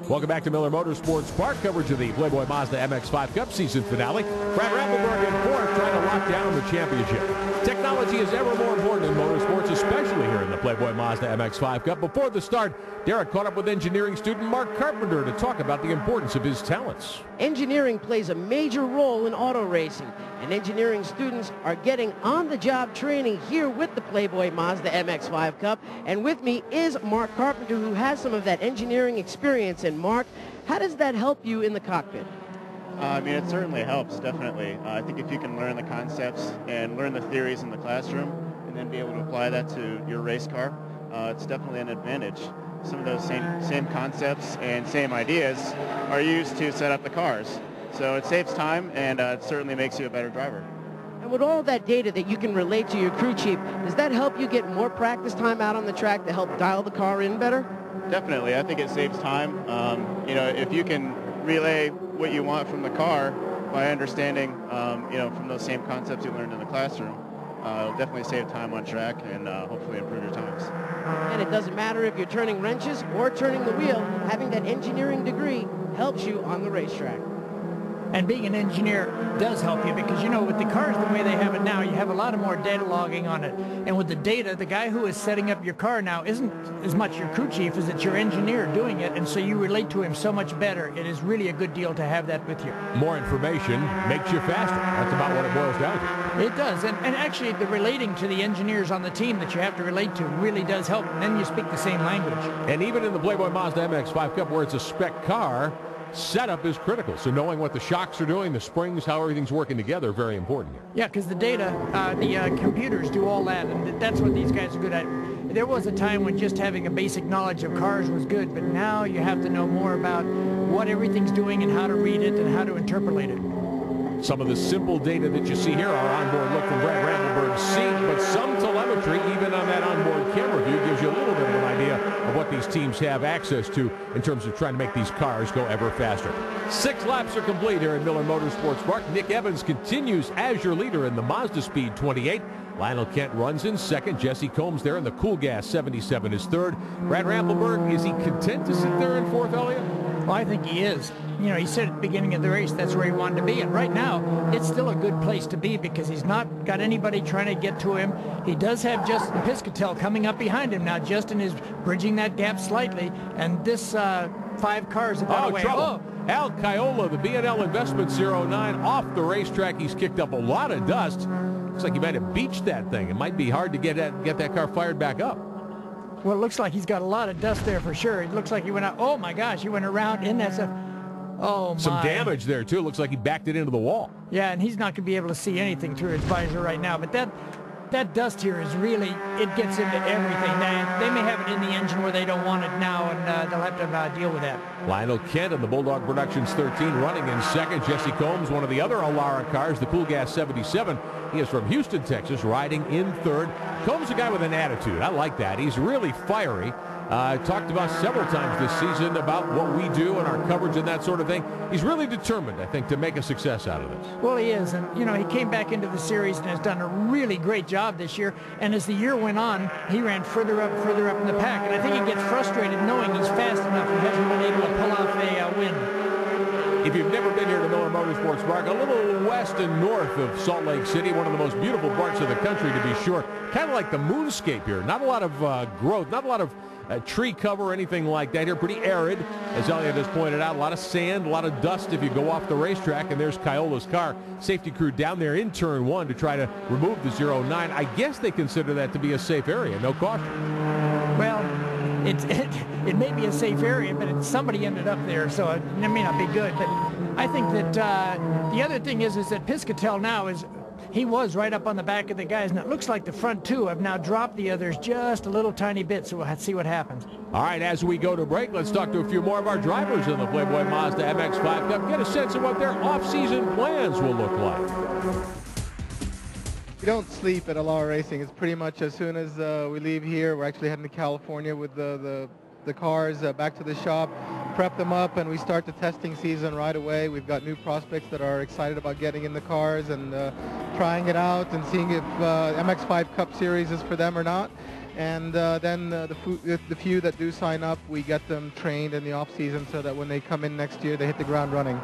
Welcome back to Miller Motorsports Park. Coverage of the Playboy Mazda MX5 Cup season finale. Brad Rampelberg in fourth, trying to lock down the championship. Technology is ever more important in motorsports, especially here in the Playboy Mazda MX5 Cup. Before the start, Derek caught up with engineering student Mark Carpenter to talk about the importance of his talents. Engineering plays a major role in auto racing, and engineering students are getting on-the-job training here with the Playboy Mazda MX5 Cup. And with me is Mark Carpenter, who has some of that engineering experience. And Mark, how does that help you in the cockpit? I mean, it certainly helps, definitely. I think if you can learn the concepts and learn the theories in the classroom and then be able to apply that to your race car, it's definitely an advantage. Some of those same concepts and same ideas are used to set up the cars. So it saves time, and it certainly makes you a better driver. And with all that data that you can relate to your crew chief, does that help you get more practice time out on the track to help dial the car in better? Definitely. I think it saves time. You know, if you can relay what you want from the car by understanding, you know, from those same concepts you learned in the classroom, it'll definitely save time on track and hopefully improve your times. And it doesn't matter if you're turning wrenches or turning the wheel, having that engineering degree helps you on the racetrack. And being an engineer does help you because, you know, with the cars the way they have it now, you have a lot of more data logging on it. And with the data, the guy who is setting up your car now isn't as much your crew chief as it's your engineer doing it. And so you relate to him so much better. It is really a good deal to have that with you. More information makes you faster. That's about what it boils down to. It does. And actually, the relating to the engineers on the team that you have to relate to really does help. And then you speak the same language. And even in the Playboy Mazda MX5 Cup, where it's a spec car, setup is critical. So knowing what the shocks are doing, the springs, how everything's working together, very important here. Yeah, because the data, the computers do all that, and that's what these guys are good at. There was a time when just having a basic knowledge of cars was good, but now you have to know more about what everything's doing and how to read it and how to interpolate it. Some of the simple data that you see here are onboard look from Brad Rampelberg's seat, but some telemetry, even on that onboard camera view, gives you a little bit of an idea of what these teams have access to in terms of trying to make these cars go ever faster. 6 laps are complete here at Miller Motorsports Park. Nick Evans continues as your leader in the Mazda Speed 28. Lionel Kent runs in second. Jesse Combs there in the Cool Gas 77 is third. Brad Rampelberg, is he content to sit there in fourth, Elliott? Well, I think he is. You know, he said at the beginning of the race that's where he wanted to be. And right now, it's still a good place to be because he's not got anybody trying to get to him. He does have Justin Piscatell coming up behind him. Now, Justin is bridging that gap slightly. And this 5 cars about away. Trouble. Al Kaiola, the B&L Investment 09, off the racetrack. He's kicked up a lot of dust. Looks like he might have beached that thing. It might be hard to get that car fired back up. Well, it looks like he's got a lot of dust there for sure. It looks like he went out. Oh, my gosh, he went around in that stuff. Oh, my. Some damage there, too. Looks like he backed it into the wall. Yeah, and he's not going to be able to see anything through his visor right now. But that dust here is really, it gets into everything. They may have it in the engine where they don't want it now, and they'll have to deal with that. Lionel Kent in the Bulldog Productions 13 running in second. Jesse Combs, one of the other Alara cars, the Cool Gas 77. He is from Houston, Texas, riding in third. Combs a guy with an attitude. I like that. He's really fiery. Talked about several times this season about what we do and our coverage and that sort of thing. He's really determined, I think, to make a success out of this. Well, he is. And, you know, he came back into the series and has done a really great job this year. And as the year went on, he ran further up in the pack. And I think he gets frustrated knowing he's fast enough and hasn't been able to pull off a win. If you've never been here to Miller Motorsports Park, a little west and north of Salt Lake City, one of the most beautiful parts of the country, to be sure. Kind of like the moonscape here. Not a lot of growth, not a lot of tree cover or anything like that here. Pretty arid, as Elliott has pointed out. A lot of sand, a lot of dust if you go off the racetrack. And there's Kaiola's car. Safety crew down there in turn 1 to try to remove the 09. I guess they consider that to be a safe area. No caution. Well, it may be a safe area, but somebody ended up there, so it may not be good. But I think that the other thing is that Piscatell now he was right up on the back of the guys, and it looks like the front 2 have now dropped the others just a little tiny bit, so we'll have to see what happens. All right, as we go to break, let's talk to a few more of our drivers in the Playboy Mazda MX5 Cup, get a sense of what their off-season plans will look like. We don't sleep at Alara Racing. It's pretty much as soon as we leave here, we're actually heading to California with the cars back to the shop. prep them up, and we start the testing season right away. We've got new prospects that are excited about getting in the cars and trying it out and seeing if MX5 Cup Series is for them or not. And then the few that do sign up, we get them trained in the off season so that when they come in next year, they hit the ground running.